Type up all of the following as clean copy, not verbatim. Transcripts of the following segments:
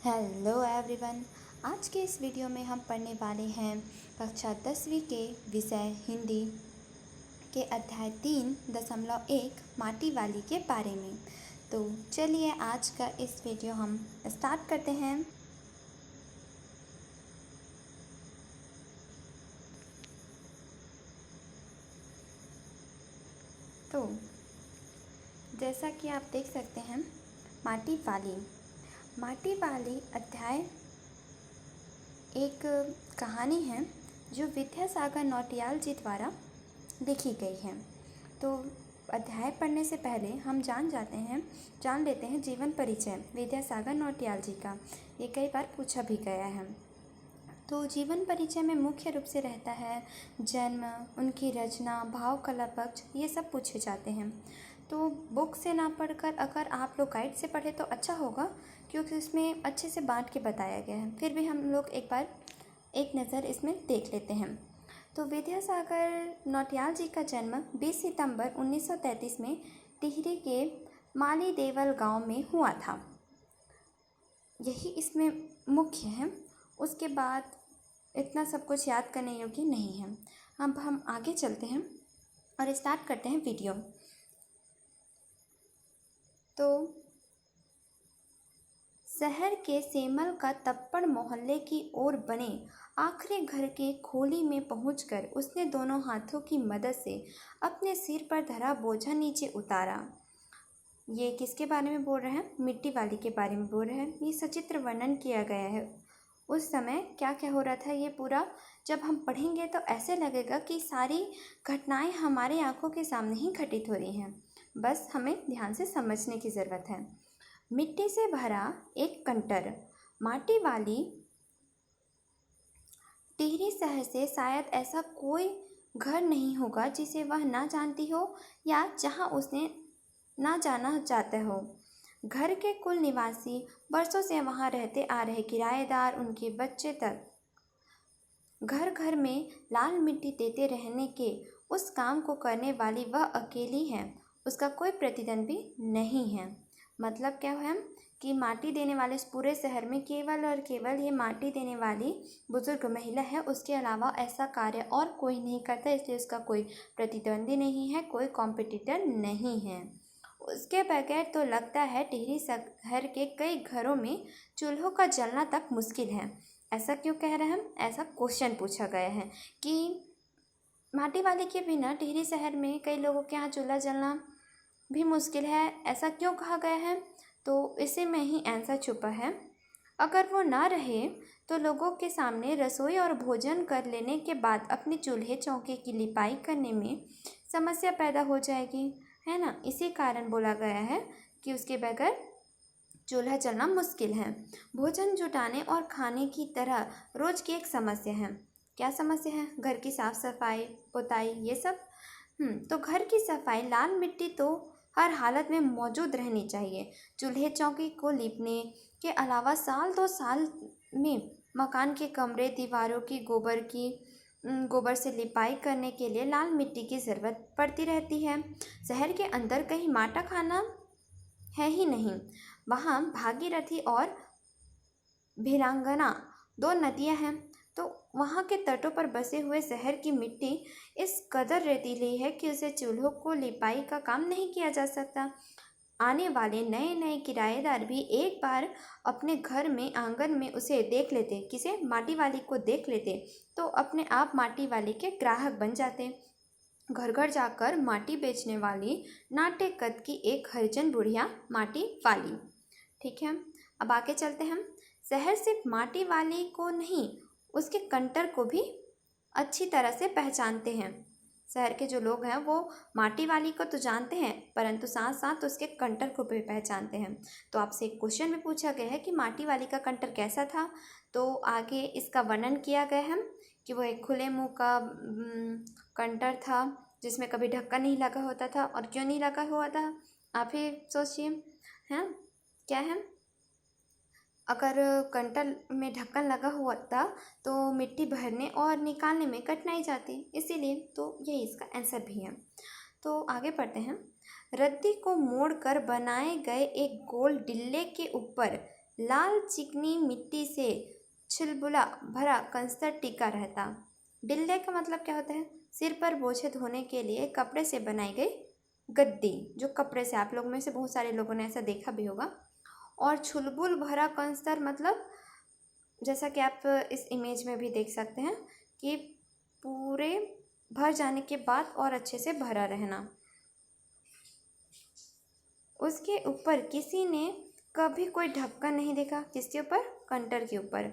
Hello everyone. आज के इस वीडियो में हम पढ़ने वाले हैं कक्षा 10वीं के विषय हिंदी के अध्याय 3.1 माटी वाली के बारे में। तो चलिए आज का इस वीडियो हम स्टार्ट करते हैं। तो जैसा कि आप देख सकते हैं, माटी वाली अध्याय एक कहानी है जो विद्यासागर नौटियाल जी द्वारा लिखी गई है। तो अध्याय पढ़ने से पहले हम जान लेते हैं जीवन परिचय विद्यासागर नौटियाल जी का। ये कई बार पूछा भी गया है। तो जीवन परिचय में मुख्य रूप से रहता है जन्म, उनकी रचना, भाव कला पक्ष, ये सब पूछे जाते हैं। तो बुक से ना पढ़कर अगर आप लोग गाइड से पढ़े तो अच्छा होगा, क्योंकि उसमें अच्छे से बांट के बताया गया है। फिर भी हम लोग एक नज़र इसमें देख लेते हैं। तो विद्यासागर नौटियाल जी का जन्म 20 सितंबर 1933 में टिहरी के माली देवल गांव में हुआ था। यही इसमें मुख्य है। उसके बाद इतना सब कुछ याद करने योग्य नहीं है। अब हम आगे चलते हैं और स्टार्ट करते हैं वीडियो। तो शहर के सेमल का तप्पड़ मोहल्ले की ओर बने आखिरी घर के खोली में पहुंचकर उसने दोनों हाथों की मदद से अपने सिर पर धरा बोझा नीचे उतारा। ये किसके बारे में बोल रहे हैं? मिट्टी वाली के बारे में बोल रहे हैं। ये सचित्र वर्णन किया गया है उस समय क्या क्या हो रहा था। ये पूरा जब हम पढ़ेंगे तो ऐसे लगेगा कि सारी घटनाएं हमारे आंखों के सामने ही घटित हो रही हैं। बस हमें ध्यान से समझने की ज़रूरत है। मिट्टी से भरा एक कंटर। माटी वाली टिहरी शहर से शायद ऐसा कोई घर नहीं होगा जिसे वह ना जानती हो या जहां उसने ना जाना चाहता हो। घर के कुल निवासी, बरसों से वहां रहते आ रहे किराएदार, उनके बच्चे तक, घर घर में लाल मिट्टी देते रहने के उस काम को करने वाली वह अकेली है। उसका कोई प्रतिद्वंदी नहीं है। मतलब क्या है कि माटी देने वाले इस पूरे शहर में केवल और केवल ये माटी देने वाली बुजुर्ग महिला है। उसके अलावा ऐसा कार्य और कोई नहीं करता, इसलिए उसका कोई प्रतिद्वंदी नहीं है, कोई कॉम्पिटिटर नहीं है। उसके बगैर तो लगता है टिहरी शहर के कई घरों में चूल्हों का जलना तक मुश्किल है। ऐसा क्यों कह रहे हैं? ऐसा क्वेश्चन पूछा गया है कि माटी वाले के बिना टिहरी शहर में कई लोगों के यहाँ चूल्हा जलना भी मुश्किल है। ऐसा क्यों कहा गया है? तो इसी में ही आंसर छुपा है। अगर वो ना रहे तो लोगों के सामने रसोई और भोजन कर लेने के बाद अपने चूल्हे चौके की लिपाई करने में समस्या पैदा हो जाएगी, है ना। इसी कारण बोला गया है कि उसके बगैर चूल्हा जलना मुश्किल है। भोजन जुटाने और खाने की तरह रोज की एक समस्या है। क्या समस्या है? घर की साफ सफाई, पुताई, ये सब। तो घर की सफाई, लाल मिट्टी तो हर हालत में मौजूद रहनी चाहिए। चूल्हे चौकी को लीपने के अलावा साल 2 साल में मकान के कमरे, दीवारों की गोबर से लिपाई करने के लिए लाल मिट्टी की ज़रूरत पड़ती रहती है। शहर के अंदर कहीं माटा खाना है ही नहीं। वहाँ भागीरथी और भिलांगना 2 नदियाँ हैं। तो वहाँ के तटों पर बसे हुए शहर की मिट्टी इस कदर रेतीली है कि उसे चूल्हों को लिपाई का काम नहीं किया जा सकता। आने वाले नए नए किराएदार भी एक बार अपने घर में आंगन में उसे देख लेते, किसे? माटी वाली को देख लेते, तो अपने आप माटी वाली के ग्राहक बन जाते। घर घर जाकर माटी बेचने वाली नाटे कद की एक हरिजन बुढ़िया माटी वाली। ठीक है, अब आगे चलते हैं। शहर सिर्फ माटी वाली को नहीं, उसके कंटर को भी अच्छी तरह से पहचानते हैं। शहर के जो लोग हैं वो माटी वाली को तो जानते हैं, परंतु साथ साथ उसके कंटर को भी पहचानते हैं। तो आपसे एक क्वेश्चन भी पूछा गया है कि माटी वाली का कंटर कैसा था। तो आगे इसका वर्णन किया गया है कि वो एक खुले मुंह का कंटर था जिसमें कभी ढक्कन नहीं लगा होता था। और क्यों नहीं लगा हुआ था आप ही सोचिए, हैं क्या है? अगर कंटर में ढक्कन लगा हुआ था तो मिट्टी भरने और निकालने में कठिनाई जाती, इसीलिए तो यही इसका आंसर भी है। तो आगे पढ़ते हैं। रद्दी को मोड़कर बनाए गए एक गोल डिल्ले के ऊपर लाल चिकनी मिट्टी से छिलबुला भरा कंस्तर टिका रहता। डिल्ले का मतलब क्या होता है? सिर पर बोझे धोने के लिए कपड़े से बनाई गई गद्दी, जो कपड़े से, आप लोग में से बहुत सारे लोगों ने ऐसा देखा भी होगा। और छुलबुल भरा कंस्तर मतलब जैसा कि आप इस इमेज में भी देख सकते हैं कि पूरे भर जाने के बाद और अच्छे से भरा रहना। उसके ऊपर किसी ने कभी कोई ढक्कन नहीं देखा। किसके ऊपर? कंटर के ऊपर।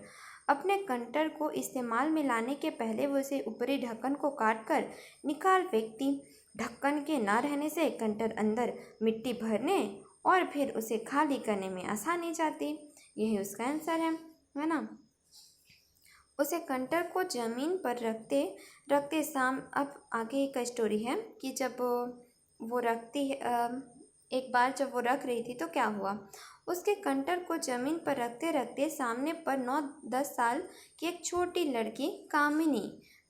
अपने कंटर को इस्तेमाल में लाने के पहले वो उसे ऊपरी ढक्कन को काट कर निकाल फेंकती। ढक्कन के ना रहने से कंटर अंदर मिट्टी भरने और फिर उसे खाली करने में आसानी जाती। यही उसका आंसर है ना। उसे कंटर को ज़मीन पर रखते रखते अब आगे एक स्टोरी है कि जब वो रखती है, एक बार जब वो रख रही थी तो क्या हुआ। उसके कंटर को ज़मीन पर रखते रखते सामने पर 9-10 साल की एक छोटी लड़की कामिनी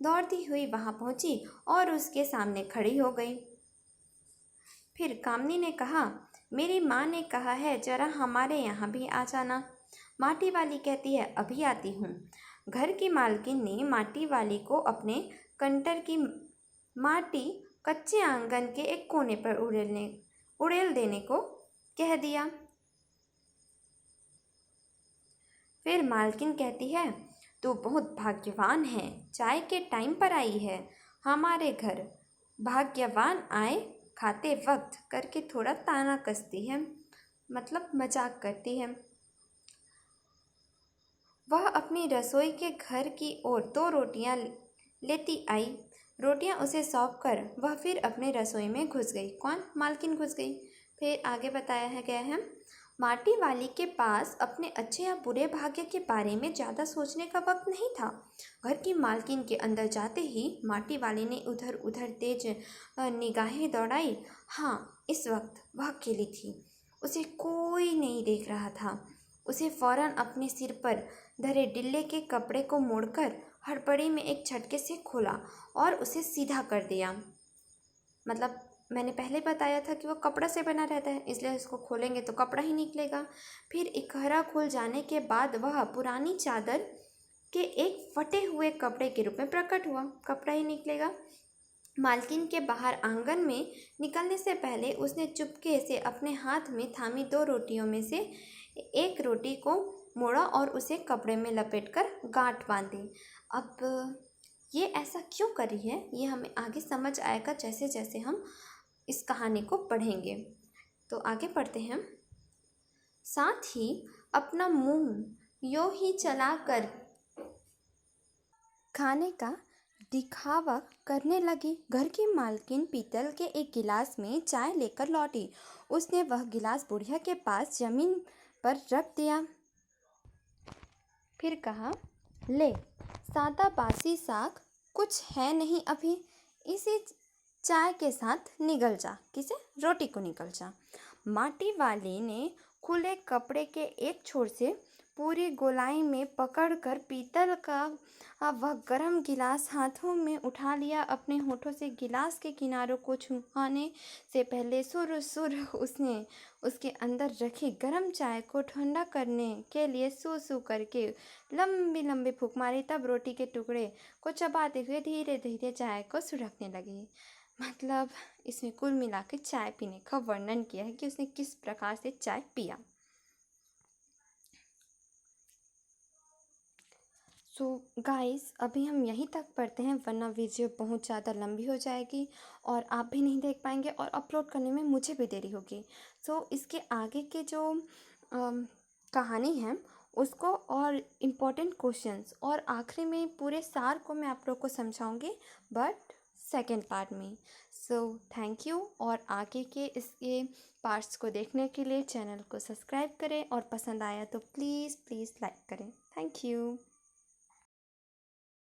दौड़ती हुई वहाँ पहुँची और उसके सामने खड़ी हो गई। फिर कामिनी ने कहा, मेरी माँ ने कहा है जरा हमारे यहाँ भी आ जाना। माटी वाली कहती है, अभी आती हूँ। घर की मालकिन ने माटी वाली को अपने कंटर की माटी कच्चे आंगन के एक कोने पर उड़ेल देने को कह दिया। फिर मालकिन कहती है, तू बहुत भाग्यवान है, चाय के टाइम पर आई है हमारे घर। भाग्यवान आए खाते वक्त करके थोड़ा ताना कसती है, मतलब मजाक करती है। वह अपनी रसोई के घर की ओर 2 रोटियां लेती आई। रोटियां उसे सौंप कर वह फिर अपने रसोई में घुस गई। कौन? मालकिन घुस गई। फिर आगे बताया गया है, माटी वाली के पास अपने अच्छे या बुरे भाग्य के बारे में ज़्यादा सोचने का वक्त नहीं था। घर की मालकिन के अंदर जाते ही माटी वाली ने उधर उधर तेज निगाहें दौड़ाई। हाँ, इस वक्त वह अकेली थी, उसे कोई नहीं देख रहा था। उसे फौरन अपने सिर पर धरे डिल्ले के कपड़े को मोड़कर हड़बड़ी में एक झटके से खोला और उसे सीधा कर दिया। मतलब मैंने पहले बताया था कि वो कपड़ा से बना रहता है, इसलिए उसको खोलेंगे तो कपड़ा ही निकलेगा। फिर इकहरा खुल जाने के बाद वह पुरानी चादर के एक फटे हुए कपड़े के रूप में प्रकट हुआ। कपड़ा ही निकलेगा। मालकिन के बाहर आंगन में निकलने से पहले उसने चुपके से अपने हाथ में थामी 2 रोटियों में से एक रोटी को मोड़ा और उसे कपड़े में लपेटकर गांठ बांधी। अब ये ऐसा क्यों करी है, ये हमें आगे समझ आएगा जैसे जैसे हम इस कहानी को पढ़ेंगे। तो आगे पढ़ते हैं। साथ ही अपना मुंह यूं ही चलाकर खाने का दिखावा करने लगी। घर की मालकिन पीतल के एक गिलास में चाय लेकर लौटी। उसने वह गिलास बुढ़िया के पास जमीन पर रख दिया। फिर कहा, ले, सादा बासी साग कुछ है नहीं अभी, इसी चाय के साथ निगल जा। किसे? रोटी को निगल जा। माटी वाली ने खुले कपड़े के एक छोर से पूरी गोलाई में पकड़कर पीतल का वह गर्म गिलास हाथों में उठा लिया। अपने होठों से गिलास के किनारों को छुआने से पहले सुर सुर उसने उसके अंदर रखी गर्म चाय को ठंडा करने के लिए सू सू करके लंबी लंबी फूंक मारी। तब रोटी के टुकड़े को चबाते हुए धीरे धीरे चाय को सुड़कने लगी। मतलब इसमें कुल मिला के चाय पीने का वर्णन किया है कि उसने किस प्रकार से चाय पिया। सो गाइस, अभी हम यहीं तक पढ़ते हैं, वरना वीडियो बहुत ज़्यादा लंबी हो जाएगी और आप भी नहीं देख पाएंगे और अपलोड करने में मुझे भी देरी होगी। सो इसके आगे के जो कहानी है उसको और इम्पोर्टेंट क्वेश्चंस और आखिरी में पूरे सार को मैं आप लोग को समझाऊंगी, बट सेकेंड पार्ट में। So thank you. और आगे के इसके पार्ट्स को देखने के लिए चैनल को सब्सक्राइब करें और पसंद आया तो प्लीज़ प्लीज़ लाइक करें। Thank you.